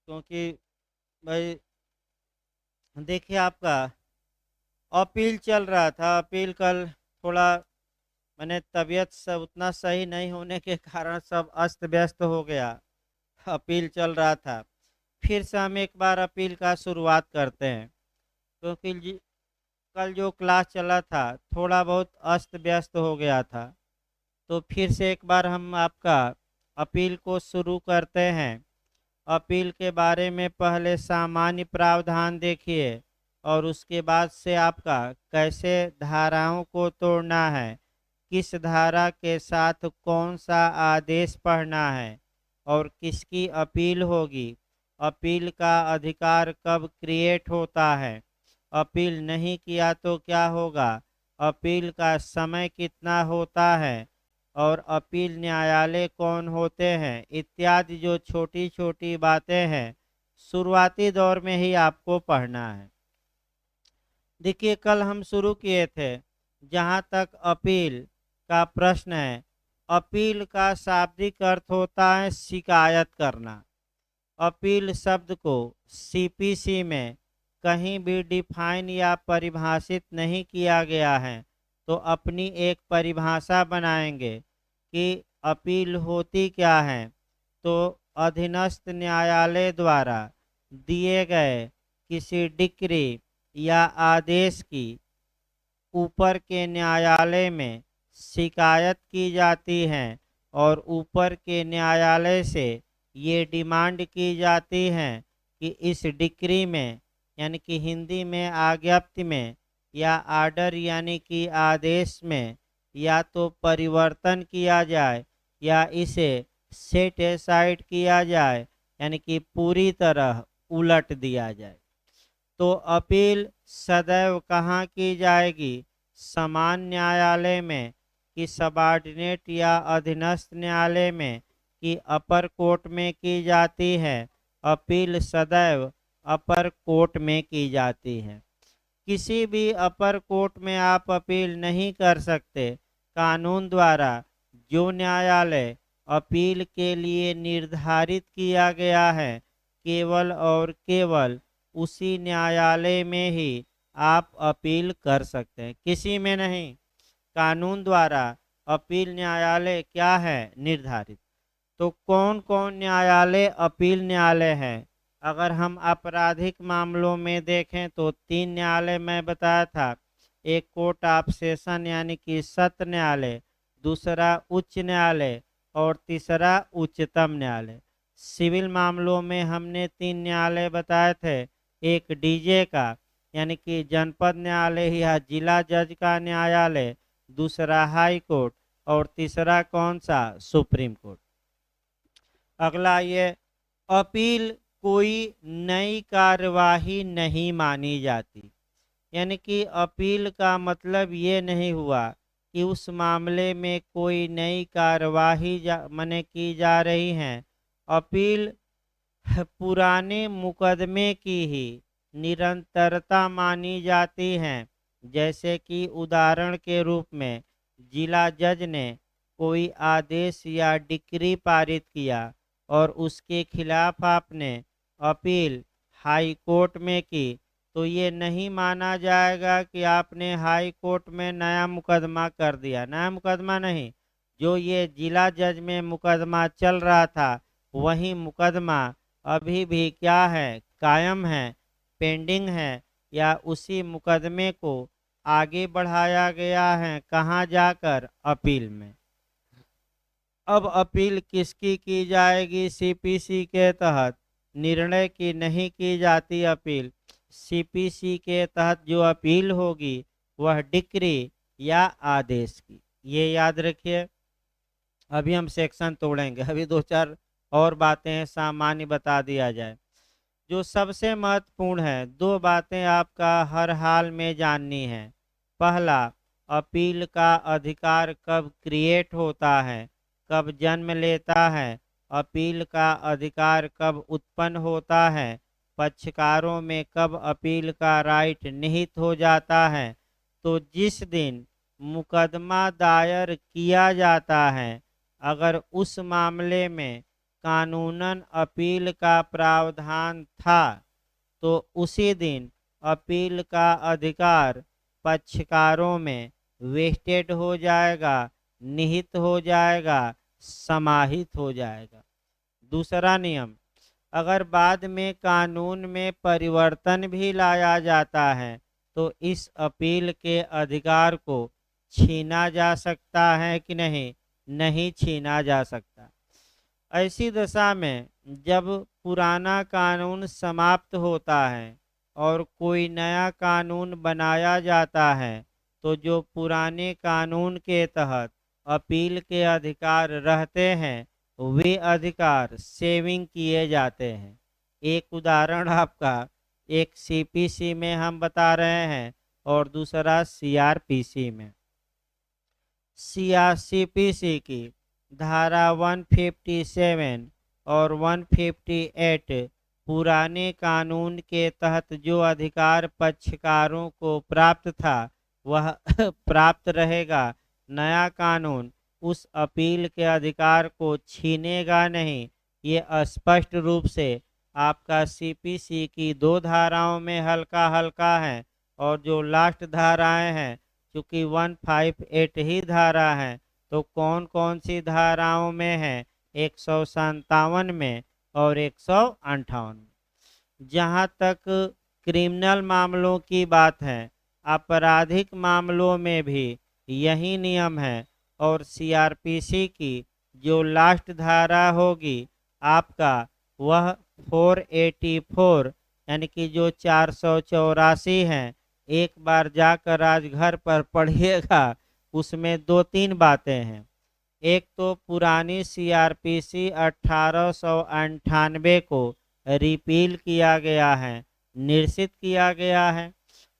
क्योंकि भाई देखिए आपका अपील चल रहा था। अपील कल थोड़ा मैंने तबीयत सब उतना सही नहीं होने के कारण सब अस्त व्यस्त हो गया। अपील चल रहा था। फिर से हम एक बार अपील का शुरुआत करते हैं, क्योंकि कल जो क्लास चला था थोड़ा बहुत अस्त व्यस्त हो गया था। तो फिर से एक बार हम आपका अपील को शुरू करते हैं। अपील के बारे में पहले सामान्य प्रावधान देखिए, और उसके बाद से आपका कैसे धाराओं को तोड़ना है, किस धारा के साथ कौन सा आदेश पढ़ना है, और किसकी अपील होगी, अपील का अधिकार कब क्रिएट होता है, अपील नहीं किया तो क्या होगा, अपील का समय कितना होता है, और अपील न्यायालय कौन होते हैं, इत्यादि जो छोटी छोटी बातें हैं शुरुआती दौर में ही आपको पढ़ना है। देखिए कल हम शुरू किए थे, जहाँ तक अपील का प्रश्न है। अपील का शाब्दिक अर्थ होता है शिकायत करना। अपील शब्द को सीपीसी में कहीं भी डिफाइन या परिभाषित नहीं किया गया है, तो अपनी एक परिभाषा बनाएंगे कि अपील होती क्या है। तो अधीनस्थ न्यायालय द्वारा दिए गए किसी डिक्री या आदेश की ऊपर के न्यायालय में शिकायत की जाती है, और ऊपर के न्यायालय से ये डिमांड की जाती है कि इस डिक्री में, यानी कि हिंदी में आज्ञप्ति में, या आर्डर यानी कि आदेश में, या तो परिवर्तन किया जाए या इसे सेट एसाइड किया जाए, यानी कि पूरी तरह उलट दिया जाए। तो अपील सदैव कहाँ की जाएगी? समान न्यायालय में, कि सबॉर्डिनेट या अधीनस्थ न्यायालय में, कि अपर कोर्ट में की जाती है? अपील सदैव अपर कोर्ट में की जाती है। किसी भी अपर कोर्ट में आप अपील नहीं कर सकते। कानून द्वारा जो न्यायालय अपील के लिए निर्धारित किया गया है, केवल और केवल उसी न्यायालय में ही आप अपील कर सकते हैं, किसी में नहीं। कानून द्वारा अपील न्यायालय क्या है? निर्धारित। तो कौन कौन न्यायालय अपील न्यायालय है? अगर हम आपराधिक मामलों में देखें तो 3 न्यायालय मैं बताया था। एक कोर्ट ऑफ सेशन यानी कि सत्र न्यायालय, दूसरा उच्च न्यायालय, और तीसरा उच्चतम न्यायालय। सिविल मामलों में हमने 3 न्यायालय बताए थे। एक डीजे का यानी कि जनपद न्यायालय या जिला जज का न्यायालय, दूसरा हाई कोर्ट, और तीसरा कौन सा? Supreme court. अगला ये अपील कोई नई कार्यवाही नहीं मानी जाती। यानी कि अपील का मतलब ये नहीं हुआ कि उस मामले में कोई नई कार्यवाही माने की जा रही है। अपील पुराने मुकदमे की ही निरंतरता मानी जाती है। जैसे कि उदाहरण के रूप में जिला जज ने कोई आदेश या डिक्री पारित किया और उसके खिलाफ आपने अपील हाई कोर्ट में की, तो ये नहीं माना जाएगा कि आपने हाई कोर्ट में नया मुकदमा कर दिया। नया मुकदमा नहीं, जो ये जिला जज में मुकदमा चल रहा था वही मुकदमा अभी भी क्या है? कायम है, पेंडिंग है, या उसी मुकदमे को आगे बढ़ाया गया है कहाँ जाकर? अपील में। अब अपील किसकी की जाएगी? सीपीसी के तहत निर्णय की नहीं की जाती अपील। सीपीसी के तहत जो अपील होगी वह डिक्री या आदेश की। ये याद रखिए। अभी हम सेक्शन तोड़ेंगे, अभी 2-4 और बातें हैं, सामान्य बता दिया जाए। जो सबसे महत्वपूर्ण है, 2 बातें आपका हर हाल में जाननी है। पहला, अपील का अधिकार कब क्रिएट होता है, कब जन्म लेता है। अपील का अधिकार कब उत्पन्न होता है, पक्षकारों में कब अपील का राइट निहित हो जाता है। तो जिस दिन मुकदमा दायर किया जाता है, अगर उस मामले में कानूनन अपील का प्रावधान था तो उसी दिन अपील का अधिकार पक्षकारों में वेस्टेड हो जाएगा, निहित हो जाएगा, समाहित हो जाएगा। दूसरा नियम, अगर बाद में कानून में परिवर्तन भी लाया जाता है तो इस अपील के अधिकार को छीना जा सकता है कि नहीं? नहीं छीना जा सकता। ऐसी दशा में जब पुराना कानून समाप्त होता है और कोई नया कानून बनाया जाता है तो जो पुराने कानून के तहत अपील के अधिकार रहते हैं वे अधिकार सेविंग किए जाते हैं। एक उदाहरण आपका एक सीपीसी में हम बता रहे हैं और दूसरा सीआरपीसी में। सीपीसी की धारा 157 और 158 पुराने कानून के तहत जो अधिकार पक्षकारों को प्राप्त था वह प्राप्त रहेगा। नया कानून उस अपील के अधिकार को छीनेगा नहीं। ये स्पष्ट रूप से आपका सीपीसी की 2 धाराओं में हल्का हल्का है और जो लास्ट धाराएं हैं चूँकि 158 ही धारा है तो कौन कौन सी धाराओं में है? 157 में और 158 में। जहाँ तक क्रिमिनल मामलों की बात है, आपराधिक मामलों में भी यही नियम है और सीआरपीसी की जो लास्ट धारा होगी आपका वह 484 यानी कि जो 484 है, एक बार जाकर आज घर पर पढ़िएगा। उसमें 2-3 बातें हैं। एक तो पुरानी सीआरपीसी 1898 को रिपील किया गया है, निरसित किया गया है।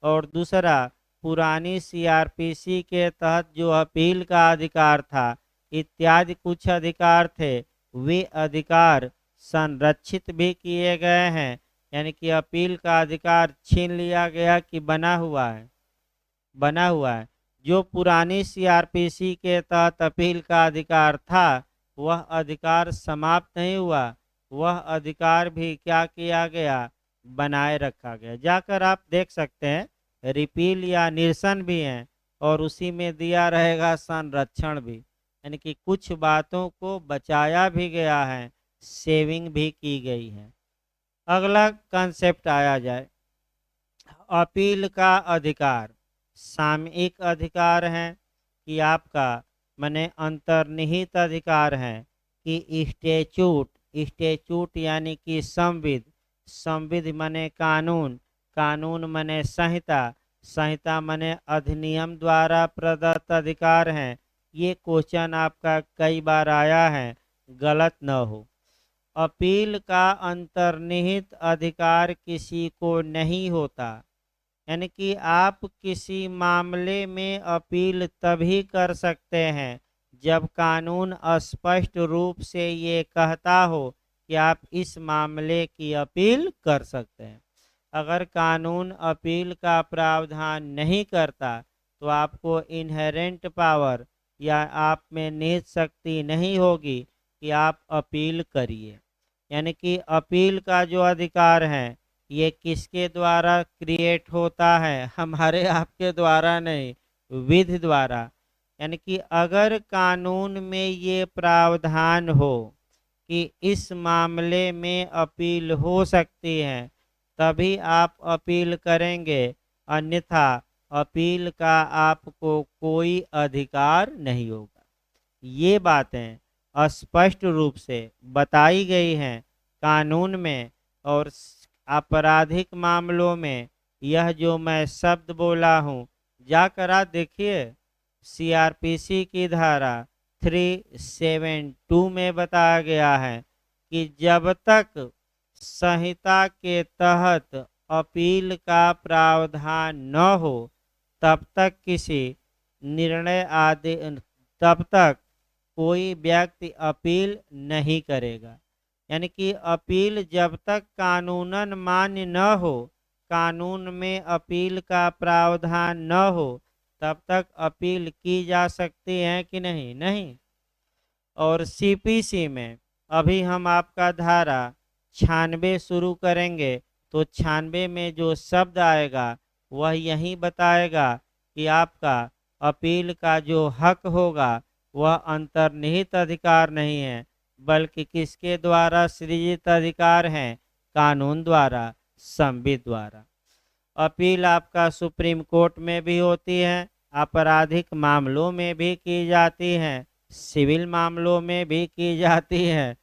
और दूसरा, पुरानी सीआरपीसी के तहत जो अपील का अधिकार था इत्यादि कुछ अधिकार थे, वे अधिकार संरक्षित भी किए गए हैं। यानी कि अपील का अधिकार छीन लिया गया कि बना हुआ है? बना हुआ है। जो पुरानी सीआरपीसी के तहत अपील का अधिकार था वह अधिकार समाप्त नहीं हुआ, वह अधिकार भी क्या किया गया? बनाए रखा गया। जाकर आप देख सकते हैं रिपील या निरसन भी है और उसी में दिया रहेगा संरक्षण भी। यानी कि कुछ बातों को बचाया भी गया है, सेविंग भी की गई है। अगला कंसेप्ट आया जाए, अपील का अधिकार सामयिक अधिकार है कि आपका माने अंतर्निहित अधिकार है कि स्टेचूट यानी कि संविध माने कानून, कानून माने संहिता माने अधिनियम द्वारा प्रदत्त अधिकार हैं। ये क्वेश्चन आपका कई बार आया है, गलत न हो। अपील का अंतर्निहित अधिकार किसी को नहीं होता। यानी कि आप किसी मामले में अपील तभी कर सकते हैं जब कानून स्पष्ट रूप से ये कहता हो कि आप इस मामले की अपील कर सकते हैं। अगर कानून अपील का प्रावधान नहीं करता तो आपको इनहेरेंट पावर या आप में निहित शक्ति नहीं होगी कि आप अपील करिए। यानी कि अपील का जो अधिकार है ये किसके द्वारा क्रिएट होता है? हमारे आपके द्वारा नहीं, विधि द्वारा। यानी कि अगर कानून में ये प्रावधान हो कि इस मामले में अपील हो सकती है तभी आप अपील करेंगे, अन्यथा अपील का आपको कोई अधिकार नहीं होगा। ये बातें स्पष्ट रूप से बताई गई हैं कानून में। और आपराधिक मामलों में यह जो मैं शब्द बोला हूँ जाकर आप देखिए, सीआरपीसी की धारा 372 में बताया गया है कि जब तक संहिता के तहत अपील का प्रावधान न हो तब तक किसी निर्णय आदि तब तक कोई व्यक्ति अपील नहीं करेगा। यानी कि अपील जब तक कानूनन मान्य न हो, कानून में अपील का प्रावधान न हो तब तक अपील की जा सकती है कि नहीं? नहीं। और सीपीसी में अभी हम आपका धारा 96 शुरू करेंगे तो 96 में जो शब्द आएगा वह यही बताएगा कि आपका अपील का जो हक होगा वह अंतर्निहित अधिकार नहीं है, बल्कि किसके द्वारा सृजित अधिकार है? कानून द्वारा, संविधान द्वारा। अपील आपका सुप्रीम कोर्ट में भी होती है, आपराधिक मामलों में भी की जाती है, सिविल मामलों में भी की जाती है।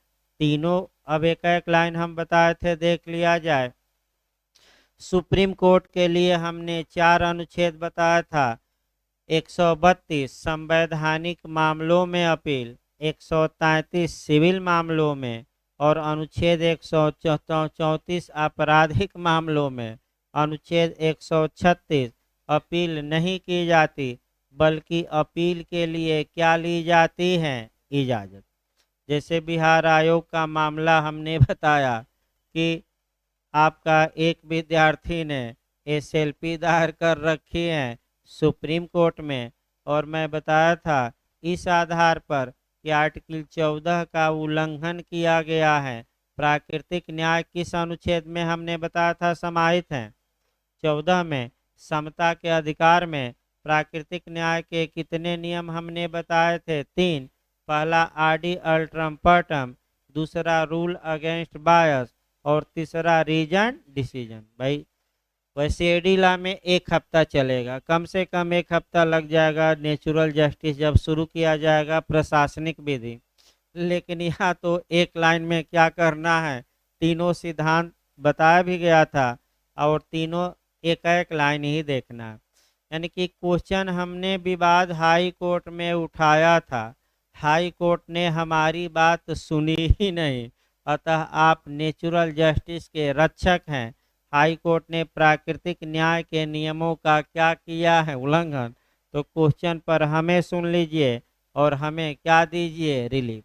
तीनों अब एक एक लाइन हम बताए थे, देख लिया जाए। सुप्रीम कोर्ट के लिए हमने 4 अनुच्छेद बताया था। 132 संवैधानिक मामलों में अपील, 133 सिविल मामलों में और अनुच्छेद 134 आपराधिक मामलों में। अनुच्छेद 136 अपील नहीं की जाती, बल्कि अपील के लिए क्या ली जाती है? इजाज़त। जैसे बिहार आयोग का मामला हमने बताया कि आपका एक विद्यार्थी ने एसएलपी दायर कर रखी है सुप्रीम कोर्ट में, और मैं बताया था इस आधार पर कि आर्टिकल 14 का उल्लंघन किया गया है। प्राकृतिक न्याय किस अनुच्छेद में हमने बताया था समाहित है? 14 में। समता के अधिकार में प्राकृतिक न्याय के कितने नियम हमने बताए थे? 3। पहला आरडी अल्ट्रम पर्टम, दूसरा रूल अगेंस्ट बायस और तीसरा रीजन डिसीजन। भाई वैसे एडीला में 1 हफ्ता चलेगा, कम से कम 1 हफ्ता लग जाएगा नेचुरल जस्टिस जब शुरू किया जाएगा प्रशासनिक विधि। लेकिन यहाँ तो एक लाइन में क्या करना है, तीनों सिद्धांत बताया भी गया था और तीनों एक एक लाइन ही देखना है। यानी कि क्वेश्चन हमने विवाद हाई कोर्ट में उठाया था, हाई कोर्ट ने हमारी बात सुनी ही नहीं, अतः आप नेचुरल जस्टिस के रक्षक हैं। हाई कोर्ट ने प्राकृतिक न्याय के नियमों का क्या किया है? उल्लंघन। तो क्वेश्चन पर हमें सुन लीजिए और हमें क्या दीजिए? रिलीफ।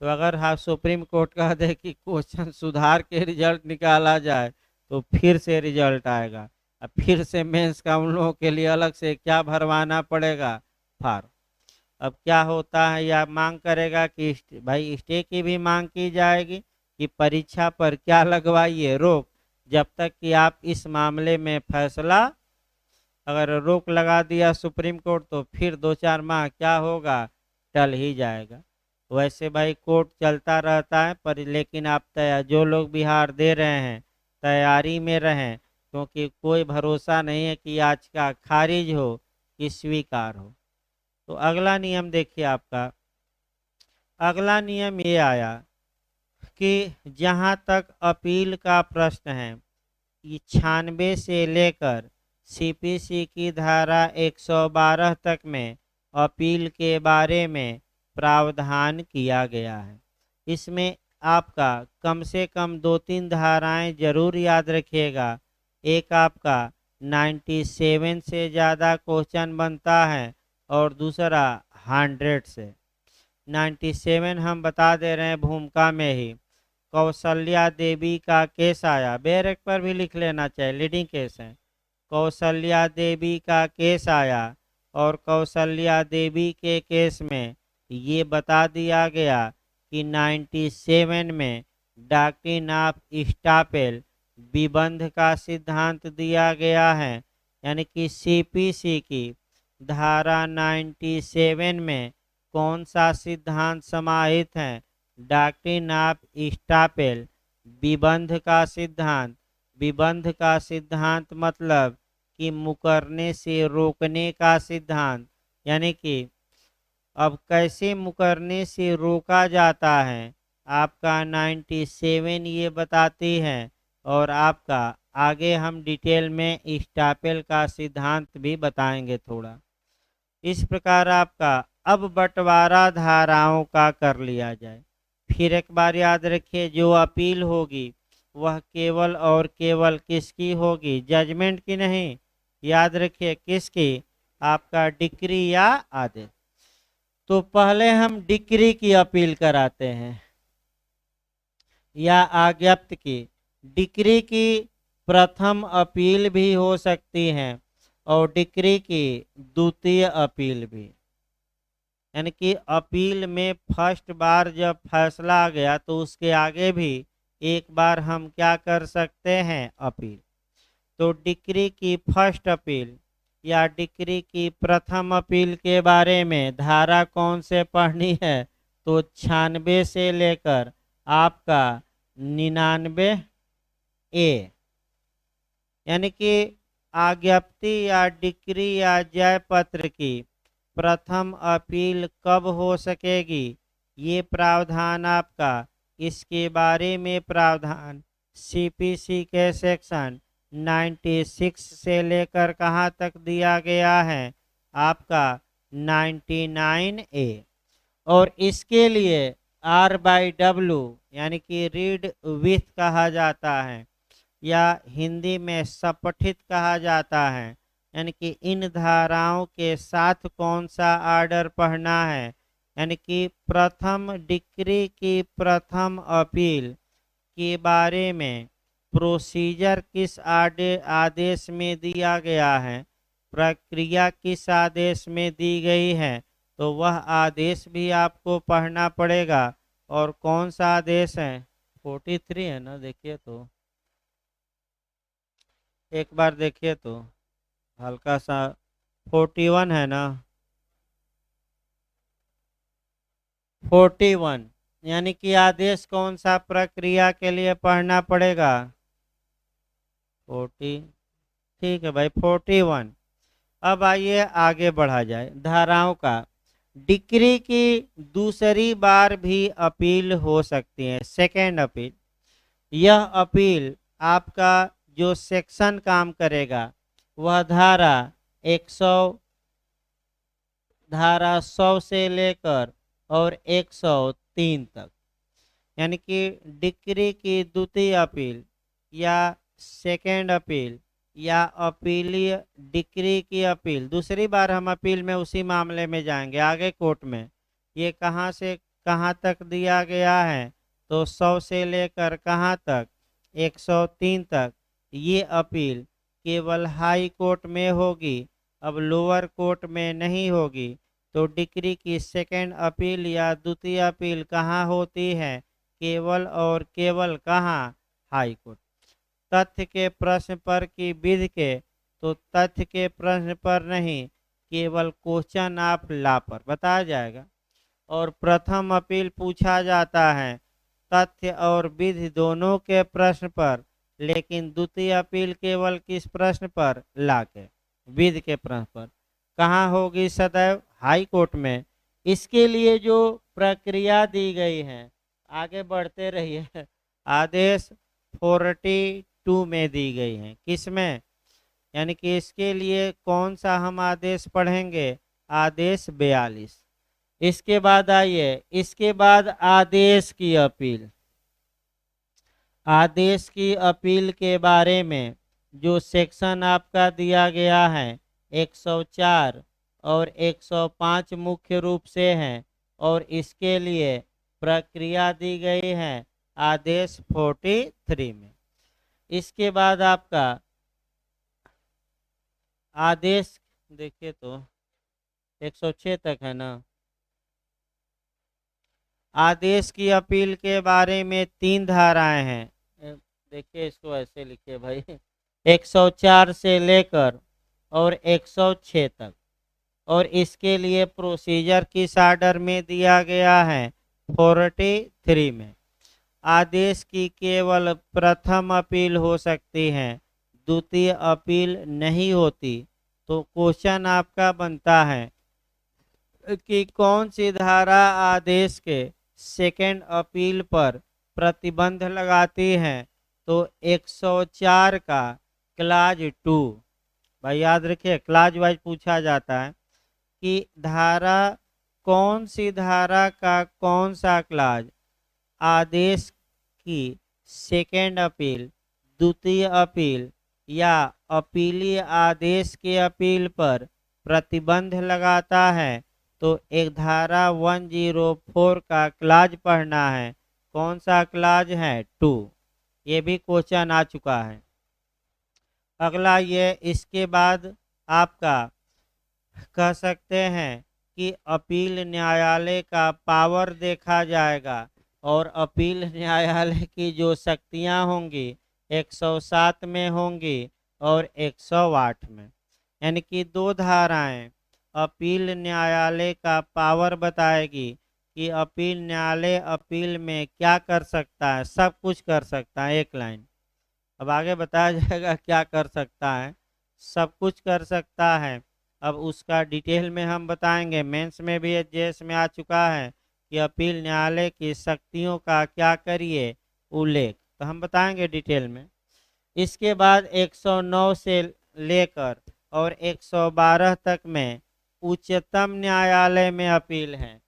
तो अगर हाँ सुप्रीम कोर्ट कह दे कि क्वेश्चन सुधार के रिजल्ट निकाला जाए तो फिर से रिजल्ट आएगा, अब फिर से मेंस का उन लोगों के लिए अलग से क्या भरवाना पड़ेगा? फार्म। अब क्या होता है, या मांग करेगा कि भाई स्टे की भी मांग की जाएगी कि परीक्षा पर क्या लगवाइए? रोक, जब तक कि आप इस मामले में फैसला, अगर रोक लगा दिया सुप्रीम कोर्ट तो फिर 2-4 माह क्या होगा? टल ही जाएगा। वैसे भाई कोर्ट चलता रहता है, पर लेकिन आप जो लोग बिहार दे रहे हैं तैयारी में रहें, क्योंकि कोई भरोसा नहीं है कि आज का खारिज हो कि स्वीकार हो। तो अगला नियम देखिए आपका, अगला नियम ये आया कि जहां तक अपील का प्रश्न है, 96 से लेकर सीपीसी की धारा 112 तक में अपील के बारे में प्रावधान किया गया है। इसमें आपका कम से कम 2-3 धाराएं जरूर याद रखिएगा। एक आपका 97 से ज़्यादा क्वेश्चन बनता है और दूसरा 100 से। 97 हम बता दे रहे हैं भूमिका में ही। कौशल्या देवी का केस आया, बैरक पर भी लिख लेना चाहिए, लीडिंग केस है। कौशल्या देवी का केस आया और कौशल्या देवी के केस में ये बता दिया गया कि 97 में डॉक्ट्रिन ऑफ स्टापेल विबंध का सिद्धांत दिया गया है। यानी कि सीपीसी की धारा 97 में कौन सा सिद्धांत समाहित है? डॉक्ट्रिन ऑफ स्टापेल विबंध का सिद्धांत। विबंध का सिद्धांत मतलब कि मुकरने से रोकने का सिद्धांत। यानी कि अब कैसे मुकरने से रोका जाता है, आपका 97 ये बताती है, और आपका आगे हम डिटेल में स्टापेल का सिद्धांत भी बताएंगे थोड़ा। इस प्रकार आपका अब बंटवारा धाराओं का कर लिया जाए। फिर एक बार याद रखिए, जो अपील होगी वह केवल और केवल किसकी होगी? जजमेंट की नहीं, याद रखिए किसकी? आपका डिक्री या आदेश। तो पहले हम डिक्री की अपील कराते हैं या आज्ञप्ति की। डिक्री की प्रथम अपील भी हो सकती है और डिक्री की द्वितीय अपील भी। यानी कि अपील में फर्स्ट बार जब फैसला आ गया तो उसके आगे भी एक बार हम क्या कर सकते हैं, अपील। तो डिक्री की फर्स्ट अपील या डिक्री की प्रथम अपील के बारे में धारा कौन से पढ़नी है, तो 96 से लेकर आपका 99 ए। यानी कि आज्ञप्ति या डिक्री या जय पत्र की प्रथम अपील कब हो सकेगी, ये प्रावधान आपका इसके बारे में प्रावधान सीपीसी के सेक्शन 96 से लेकर कहाँ तक दिया गया है, आपका 99 ए। और इसके लिए R/W यानी कि रीड विथ कहा जाता है या हिंदी में सपठित कहा जाता है। यानी कि इन धाराओं के साथ कौन सा आर्डर पढ़ना है, यानी कि प्रथम डिक्री की प्रथम अपील के बारे में प्रोसीजर किस आदेश में दिया गया है, प्रक्रिया किस आदेश में दी गई है, तो वह आदेश भी आपको पढ़ना पड़ेगा। और कौन सा आदेश है, 43 है ना, देखिए तो एक बार देखिए तो हल्का सा 41 है ना, 41 यानी कि आदेश कौन सा प्रक्रिया के लिए पढ़ना पड़ेगा, 40। ठीक है भाई, 41। अब आइए आगे बढ़ा जाए धाराओं का। डिक्री की दूसरी बार भी अपील हो सकती है, सेकेंड अपील। यह अपील आपका जो सेक्शन काम करेगा वह धारा 100 से लेकर और 103 तक। यानी कि डिक्री की द्वितीय अपील या सेकेंड अपील या अपीलीय डिक्री की अपील, दूसरी बार हम अपील में उसी मामले में जाएंगे आगे कोर्ट में। ये कहाँ से कहाँ तक दिया गया है, तो 100 से लेकर कहाँ तक, 103 तक। ये अपील केवल हाई कोर्ट में होगी, अब लोअर कोर्ट में नहीं होगी। तो डिक्री की सेकेंड अपील या द्वितीय अपील कहाँ होती है, केवल और केवल कहाँ, हाई कोर्ट। तथ्य के प्रश्न पर की विधि के, तो तथ्य के प्रश्न पर नहीं, केवल क्वेश्चन ऑफ लॉ पर बताया जाएगा। और प्रथम अपील पूछा जाता है तथ्य और विधि दोनों के प्रश्न पर, लेकिन द्वितीय अपील केवल किस प्रश्न पर, लॉ के विधि के प्रश्न पर। कहाँ होगी, सदैव हाई कोर्ट में। इसके लिए जो प्रक्रिया दी गई है, आगे बढ़ते रहिए, आदेश 42 में दी गई है। किसमें, यानी कि इसके लिए कौन सा हम आदेश पढ़ेंगे, आदेश 42। इसके बाद आइए, इसके बाद आदेश की अपील। आदेश की अपील के बारे में जो सेक्शन आपका दिया गया है 104 और 105 मुख्य रूप से हैं, और इसके लिए प्रक्रिया दी गई है आदेश 43 में। इसके बाद आपका आदेश देखिए तो 106 तक है ना। आदेश की अपील के बारे में 3 धाराएं हैं, देखिए इसको ऐसे लिखिए भाई, 104 से लेकर और 106 तक। और इसके लिए प्रोसीजर किस आर्डर में दिया गया है, 43 में। आदेश की केवल प्रथम अपील हो सकती है, द्वितीय अपील नहीं होती। तो क्वेश्चन आपका बनता है कि कौन सी धारा आदेश के सेकेंड अपील पर प्रतिबंध लगाती है, तो 104 का क्लाज 2। भाई याद रखिए, क्लाज वाइज पूछा जाता है कि धारा कौन सी धारा का कौन सा क्लाज आदेश की सेकेंड अपील, द्वितीय अपील या अपीलीय आदेश के अपील पर प्रतिबंध लगाता है। तो एक धारा 104 का क्लाज पढ़ना है। कौन सा क्लाज है, 2। ये भी क्वेश्चन आ चुका है। अगला ये, इसके बाद आपका कह सकते हैं कि अपील न्यायालय का पावर देखा जाएगा और अपील न्यायालय की जो शक्तियां होंगी 107 में होंगी और 108 में, यानी कि दो धाराएं अपील न्यायालय का पावर बताएगी कि अपील न्यायालय अपील में क्या कर सकता है, सब कुछ कर सकता है। एक लाइन अब आगे बताया जाएगा क्या कर सकता है, सब कुछ कर सकता है। अब उसका डिटेल में हम बताएंगे, मेंस में भी जेएस में आ चुका है कि अपील न्यायालय की शक्तियों का क्या करिए उल्लेख, तो हम बताएंगे डिटेल में। इसके बाद 109 से लेकर और 112 तक में उच्चतम न्यायालय में अपील है।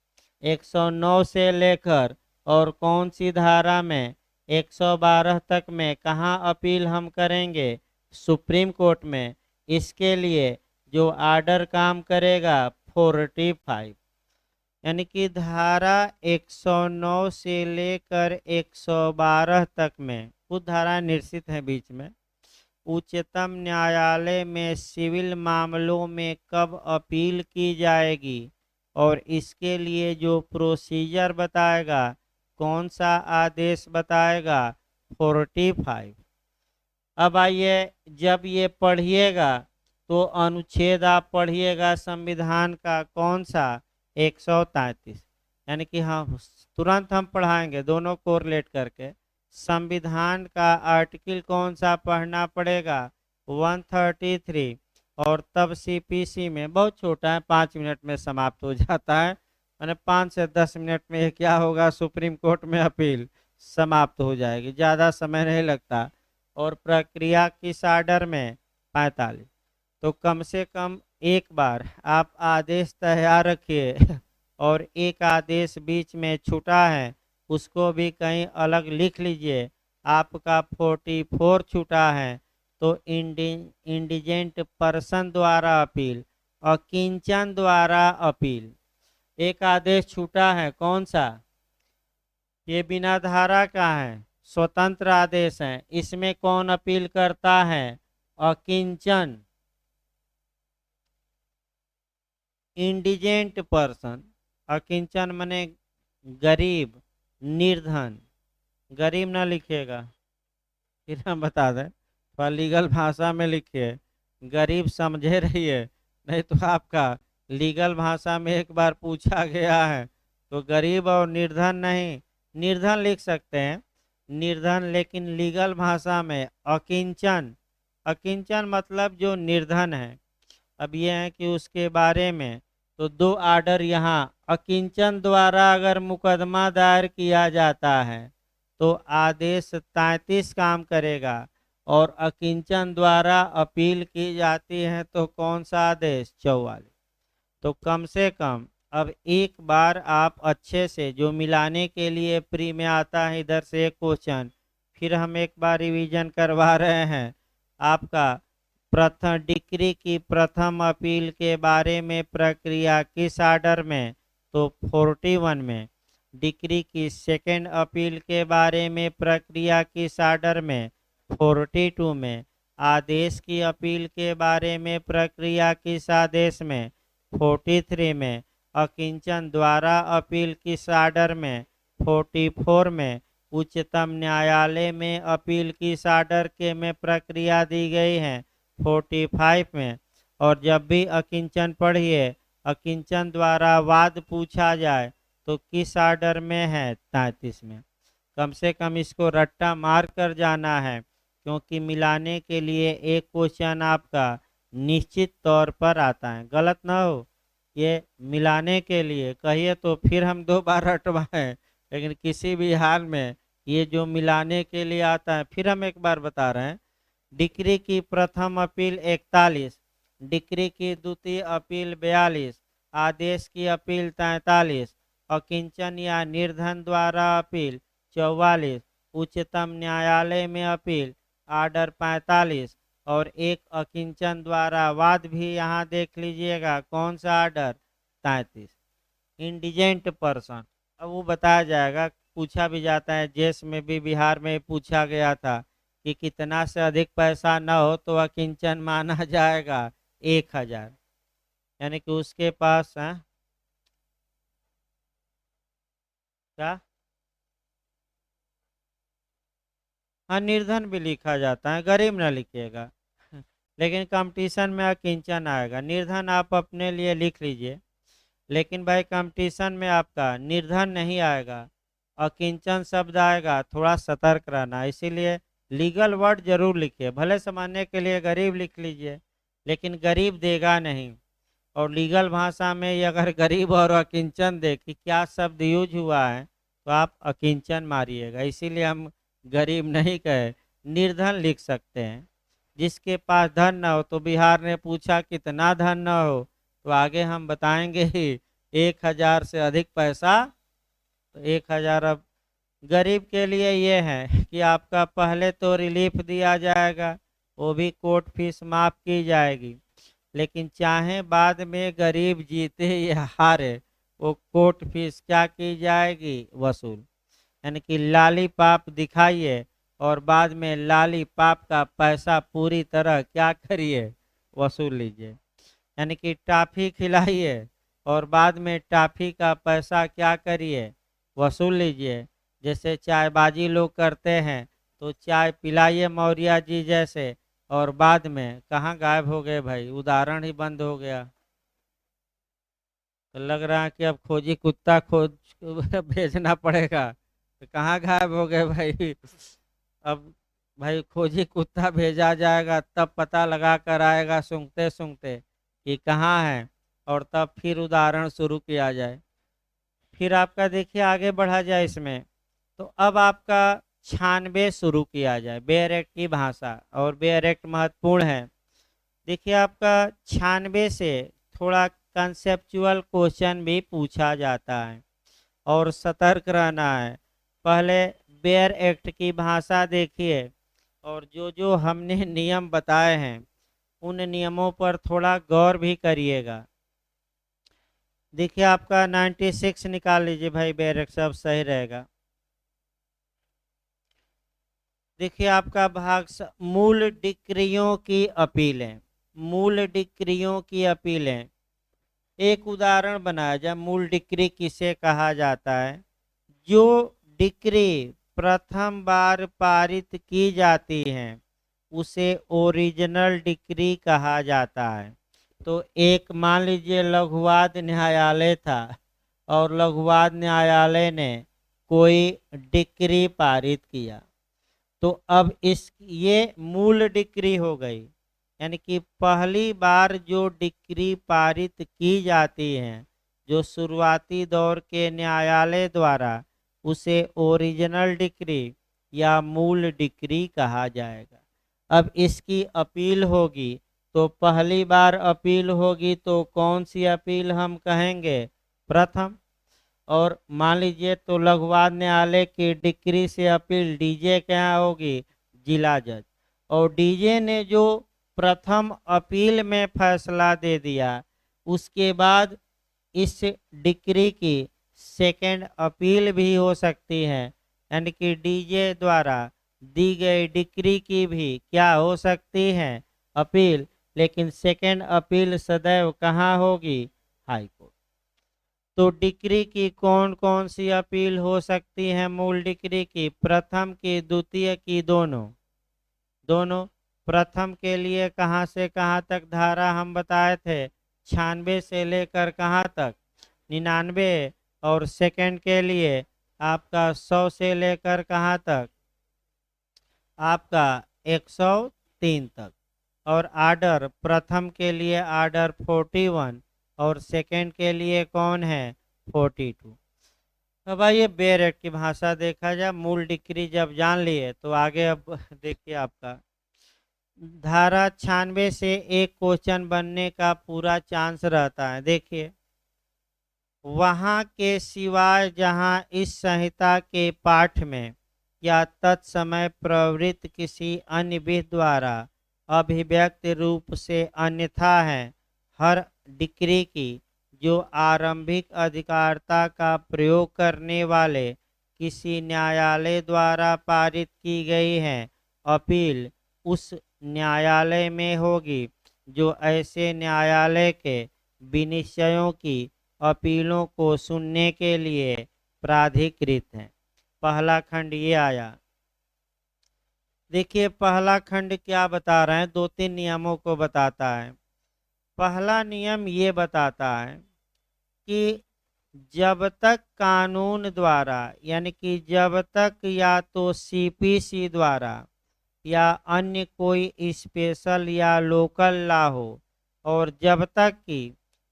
109 से लेकर और कौन सी धारा में 112 तक में कहाँ अपील हम करेंगे, सुप्रीम कोर्ट में। इसके लिए जो आर्डर काम करेगा 45, यानी कि धारा 109 से लेकर 112 तक में कुछ धाराएं निश्चित हैं बीच में। उच्चतम न्यायालय में सिविल मामलों में कब अपील की जाएगी और इसके लिए जो प्रोसीजर बताएगा, कौन सा आदेश बताएगा, 45। अब आइए, जब ये पढ़िएगा तो अनुच्छेद आप पढ़िएगा संविधान का कौन सा, 133, यानी कि हाँ तुरंत हम पढ़ाएंगे दोनों को रिलेट करके। संविधान का आर्टिकल कौन सा पढ़ना पड़ेगा, 133, और तब सीपीसी में बहुत छोटा है, 5 मिनट में समाप्त हो जाता है, मैंने 5 से 10 मिनट में क्या होगा, सुप्रीम कोर्ट में अपील समाप्त हो जाएगी, ज़्यादा समय नहीं लगता। और प्रक्रिया किस आर्डर में, 45। तो कम से कम एक बार आप आदेश तैयार रखिए और एक आदेश बीच में छूटा है उसको भी कहीं अलग लिख लीजिए। आपका 44 छूटा है तो इंडिजेंट पर्सन द्वारा अपील, अकिंचन द्वारा अपील। एक आदेश छूटा है, कौन सा, ये बिना धारा का है, स्वतंत्र आदेश है, इसमें कौन अपील करता है, अकिंचन, इंडिजेंट पर्सन। अकिंचन मने गरीब, निर्धन, गरीब ना लिखिएगा, फिर हम बता दें, थोड़ा लीगल भाषा में लिखिए, गरीब समझे रहिए, नहीं तो आपका लीगल भाषा में एक बार पूछा गया है तो गरीब और निर्धन नहीं, निर्धन लिख सकते हैं, निर्धन, लेकिन लीगल भाषा में अकिंचन। अकिंचन मतलब जो निर्धन है। अब ये है कि उसके बारे में तो दो आर्डर यहाँ, अकिंचन द्वारा अगर मुकदमा दायर किया जाता है तो आदेश 33 काम करेगा, और अकिंचन द्वारा अपील की जाती है तो कौन सा आदेश, 44। तो कम से कम अब एक बार आप अच्छे से, जो मिलाने के लिए प्री में आता है इधर से एक क्वेश्चन, फिर हम एक बार रिवीजन करवा रहे हैं आपका। प्रथम डिक्री की प्रथम अपील के बारे में प्रक्रिया किस आर्डर में, तो 41 में। डिक्री की सेकेंड अपील के बारे में प्रक्रिया किस आर्डर में, 42 में। आदेश की अपील के बारे में प्रक्रिया किस आदेश में, 43 में। अकिंचन द्वारा अपील किस आर्डर में, 44 में। उच्चतम न्यायालय में अपील किस आर्डर के में प्रक्रिया दी गई है, 45 में। और जब भी अकिंचन पढ़िए, अकिंचन द्वारा वाद पूछा जाए तो किस आर्डर में है, 33 में। कम से कम इसको रट्टा मार कर जाना है, क्योंकि मिलाने के लिए एक क्वेश्चन आपका निश्चित तौर पर आता है, गलत ना हो। ये मिलाने के लिए कहिए तो फिर हम 2 बार रटवाएं, लेकिन किसी भी हाल में ये जो मिलाने के लिए आता है, फिर हम एक बार बता रहे हैं। डिक्री की प्रथम अपील 41, डिक्री की द्वितीय अपील 42, आदेश की अपील 43, अकिंचन या निर्धन द्वारा अपील 44, उच्चतम न्यायालय में अपील आर्डर 45, और एक अकिंचन द्वारा वाद भी यहाँ देख लीजिएगा, कौन सा आर्डर, 33। इंडिजेंट पर्सन, अब वो बताया जाएगा, पूछा भी जाता है, जेस में भी बिहार में पूछा गया था कि कितना से अधिक पैसा न हो तो अकिंचन माना जाएगा, 1000, यानी कि उसके पास है क्या? हाँ, निर्धन भी लिखा जाता है, गरीब ना लिखिएगा। लेकिन कंपटीशन में अकिंचन आएगा, निर्धन आप अपने लिए लिख लीजिए, लेकिन भाई कंपटीशन में आपका निर्धन नहीं आएगा, अकिंचन शब्द आएगा, थोड़ा सतर्क रहना। इसीलिए लीगल वर्ड जरूर लिखिए, भले समझने के लिए गरीब लिख लीजिए, लेकिन गरीब देगा नहीं। और लीगल भाषा में ये अगर गरीब और अकिंचन दे कि क्या शब्द यूज हुआ है, तो आप अकिंचन मारिएगा। इसीलिए हम गरीब नहीं कहे, निर्धन लिख सकते हैं। जिसके पास धन न हो, तो बिहार ने पूछा कितना धन न हो, तो आगे हम बताएंगे ही 1,000 से अधिक पैसा। तो 1,000 अब गरीब के लिए ये है कि आपका पहले तो रिलीफ दिया जाएगा, वो भी कोर्ट फीस माफ की जाएगी, लेकिन चाहे बाद में गरीब जीते या हारे, वो कोर्ट फीस क्या की जाएगी? वसूल। यानी कि लाली पाप दिखाइए और बाद में लाली पाप का पैसा पूरी तरह क्या करिए? वसूल लीजिए। यानी कि टाफी खिलाइए और बाद में टाफी का पैसा क्या करिए? वसूल लीजिए। जैसे चायबाजी लोग करते हैं, तो चाय पिलाइए मौर्या जी जैसे, और बाद में कहाँ गायब हो गए भाई? उदाहरण ही बंद हो गया। तो लग रहा है कि अब खोजी कुत्ता खोज भेजना पड़ेगा। तो कहाँ गायब हो गए भाई? अब भाई खोजी कुत्ता भेजा जाएगा, तब पता लगा कर आएगा सूंघते सूंघते कि कहाँ है, और तब फिर उदाहरण शुरू किया जाए। फिर आपका देखिए आगे बढ़ा जाए इसमें, तो अब आपका 96 शुरू किया जाए, बेयर एक्ट की भाषा। और बेयर एक्ट महत्वपूर्ण है। देखिए आपका 96 से थोड़ा कंसेप्चुअल क्वेश्चन भी पूछा जाता है, और सतर्क रहना है। पहले बेयर एक्ट की भाषा देखिए, और जो जो हमने नियम बताए हैं उन नियमों पर थोड़ा गौर भी करिएगा। देखिए आपका 96 निकाल लीजिए भाई, बेयर एक्ट सब सही रहेगा। देखिए आपका मूल डिक्रियों की अपीलें, मूल डिक्रियों की अपीलें। एक उदाहरण बनाया जाए, मूल डिक्री किसे कहा जाता है? जो डिक्री प्रथम बार पारित की जाती हैं उसे ओरिजिनल डिक्री कहा जाता है। तो एक मान लीजिए लघुवाद न्यायालय था, और लघुवाद न्यायालय ने कोई डिक्री पारित किया, तो अब इस ये मूल डिक्री हो गई। यानी कि पहली बार जो डिक्री पारित की जाती है, जो शुरुआती दौर के न्यायालय द्वारा, उसे ओरिजिनल डिक्री या मूल डिक्री कहा जाएगा। अब इसकी अपील होगी, तो पहली बार अपील होगी तो कौन सी अपील हम कहेंगे? प्रथम। और मान लीजिए तो लघुवाद न्यायालय की डिक्री से अपील डीजे के यहाँ होगी, जिला जज। और डीजे ने जो प्रथम अपील में फैसला दे दिया, उसके बाद इस डिक्री की सेकंड अपील भी हो सकती है। यानी कि डीजे द्वारा दी गई डिक्री की भी क्या हो सकती है? अपील। लेकिन सेकंड अपील सदैव कहाँ होगी? High court. तो डिक्री की कौन कौन सी अपील हो सकती है? मूल डिक्री की प्रथम की, द्वितीय की, दोनों? दोनों। प्रथम के लिए कहाँ से कहाँ तक धारा हम बताए थे? 96 से लेकर कहाँ तक? 99। और सेकंड के लिए आपका 100 से लेकर कहाँ तक? आपका 103 तक। और आर्डर प्रथम के लिए आर्डर 41, और सेकंड के लिए कौन है? 42। अब आइए बेयर एक्ट की भाषा देखा जाए। मूल डिक्री जब जान लिए, तो आगे अब देखिए आपका धारा 96 से एक क्वेश्चन बनने का पूरा चांस रहता है। देखिए, वहाँ के सिवाय जहाँ इस संहिता के पाठ में या तत्समय प्रवृत्त किसी अन्य विधि द्वारा अभिव्यक्त रूप से अन्यथा है, हर डिक्री की जो आरंभिक अधिकारता का प्रयोग करने वाले किसी न्यायालय द्वारा पारित की गई है, अपील उस न्यायालय में होगी जो ऐसे न्यायालय के विनिश्चयों की अपीलों को सुनने के लिए प्राधिकृत हैं। पहला खंड ये आया। देखिए पहला खंड क्या बता रहे हैं, 2-3 नियमों को बताता है। पहला नियम ये बताता है कि जब तक कानून द्वारा, यानी कि जब तक या तो सीपीसी द्वारा या अन्य कोई स्पेशल या लोकल लॉ हो, और जब तक कि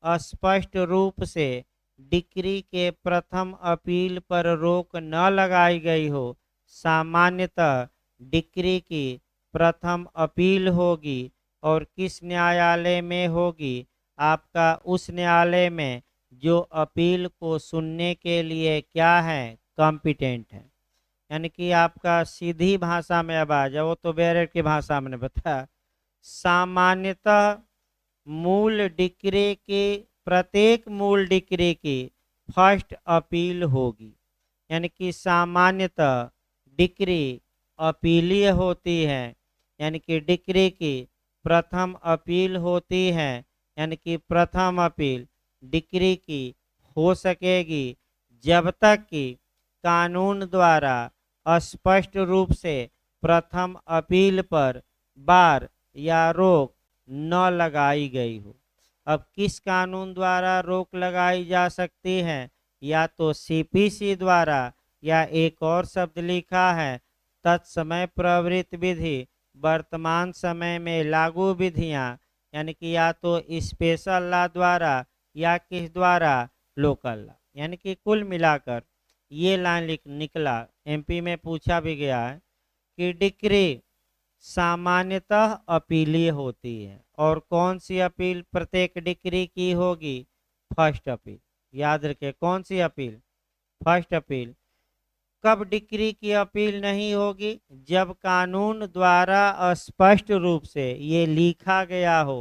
स्पष्ट रूप से डिक्री के प्रथम अपील पर रोक न लगाई गई हो, सामान्यतः डिक्री की प्रथम अपील होगी। और किस न्यायालय में होगी? आपका उस न्यायालय में जो अपील को सुनने के लिए क्या है, कॉम्पिटेंट है। यानी कि आपका सीधी भाषा में अब आ जाओ, तो बैरेट की भाषा में बताया, सामान्यतः मूल डिक्री की, प्रत्येक मूल डिक्री की फर्स्ट अपील होगी। यानी कि सामान्यतः डिक्री अपीलीय होती है, यानी कि डिक्री की प्रथम अपील होती है, यानी कि प्रथम अपील डिक्री की हो सकेगी जब तक कि कानून द्वारा स्पष्ट रूप से प्रथम अपील पर बार या रोक न लगाई गई हो। अब किस कानून द्वारा रोक लगाई जा सकती है? या तो सीपीसी द्वारा, या एक और शब्द लिखा है तत्समय प्रवृत्त विधि, वर्तमान समय में लागू विधियां, यानी कि या तो स्पेशल लॉ द्वारा या किस द्वारा, लोकल लॉ। यानी कि कुल मिलाकर ये लाइन निकला, एमपी में पूछा भी गया है कि डिक्री सामान्यतः अपीलीय होती है। और कौन सी अपील प्रत्येक डिक्री की होगी? First appeal. याद रखें, कौन सी अपील? First appeal. कब डिक्री की अपील नहीं होगी? जब कानून द्वारा स्पष्ट रूप से ये लिखा गया हो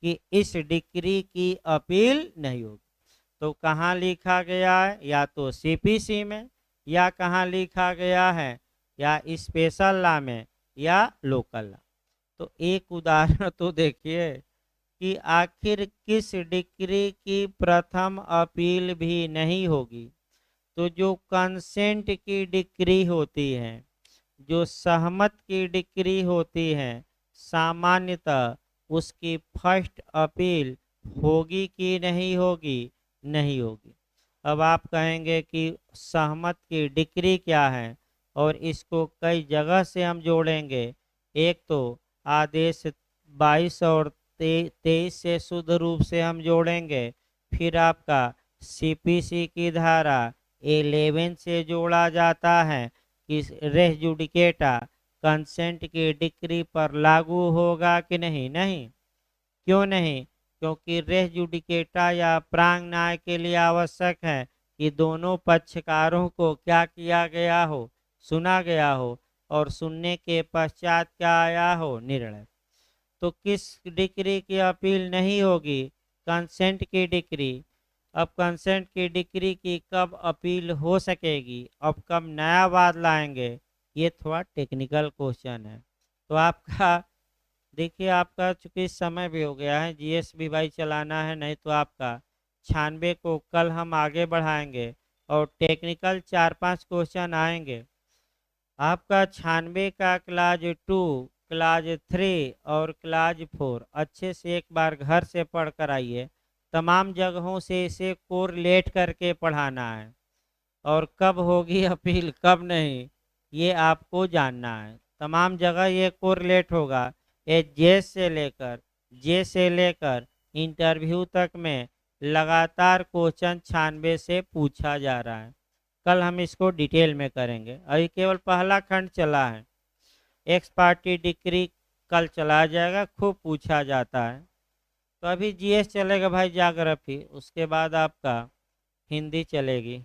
कि इस डिक्री की अपील नहीं होगी। तो कहाँ लिखा गया है? या तो सीपीसी में, या कहाँ लिखा गया है, या स्पेशल लॉ में, या लोकल लॉ। तो एक उदाहरण तो देखिए कि आखिर किस डिक्री की प्रथम अपील भी नहीं होगी। तो जो कंसेंट की डिक्री होती है, जो सहमत की डिक्री होती है, सामान्यतः उसकी फर्स्ट अपील होगी कि नहीं होगी? नहीं होगी। अब आप कहेंगे कि सहमत की डिक्री क्या है, और इसको कई जगह से हम जोड़ेंगे। एक तो आदेश 22 और 23 से शुद्ध रूप से हम जोड़ेंगे। फिर आपका सीपीसी की धारा 11 से जोड़ा जाता है कि रेस जुडिकेटा कंसेंट की डिक्री पर लागू होगा कि नहीं? नहीं। क्यों नहीं? क्योंकि रेस जुडिकेटा या प्रांग न्याय के लिए आवश्यक है कि दोनों पक्षकारों को क्या किया गया हो? सुना गया हो। और सुनने के पश्चात क्या आया हो? निर्णय। तो किस डिक्री की अपील नहीं होगी? कंसेंट की डिक्री। अब कंसेंट की डिक्री की कब अपील हो सकेगी? अब कब नया वाद लाएंगे? ये थोड़ा टेक्निकल क्वेश्चन है। तो आपका देखिए, आपका चूंकि समय भी हो गया है, जीएस भी भाई चलाना है, नहीं तो आपका 96 को कल हम आगे बढ़ाएंगे और टेक्निकल 4-5 क्वेश्चन आएंगे। आपका 96 का क्लास 2, क्लास 3 और क्लास 4 अच्छे से एक बार घर से पढ़ कर आइए। तमाम जगहों से इसे कोरिलेट करके पढ़ाना है, और कब होगी अपील कब नहीं, ये आपको जानना है। तमाम जगह ये कोरिलेट होगा। ये जे से लेकर इंटरव्यू तक में लगातार क्वेश्चन 96 से पूछा जा रहा है। कल हम इसको डिटेल में करेंगे। अभी केवल पहला खंड चला है। एक्स पार्टी डिक्री कल चला जाएगा, खूब पूछा जाता है। तो अभी जीएस चलेगा भाई, ज्योग्राफी, उसके बाद आपका हिंदी चलेगी।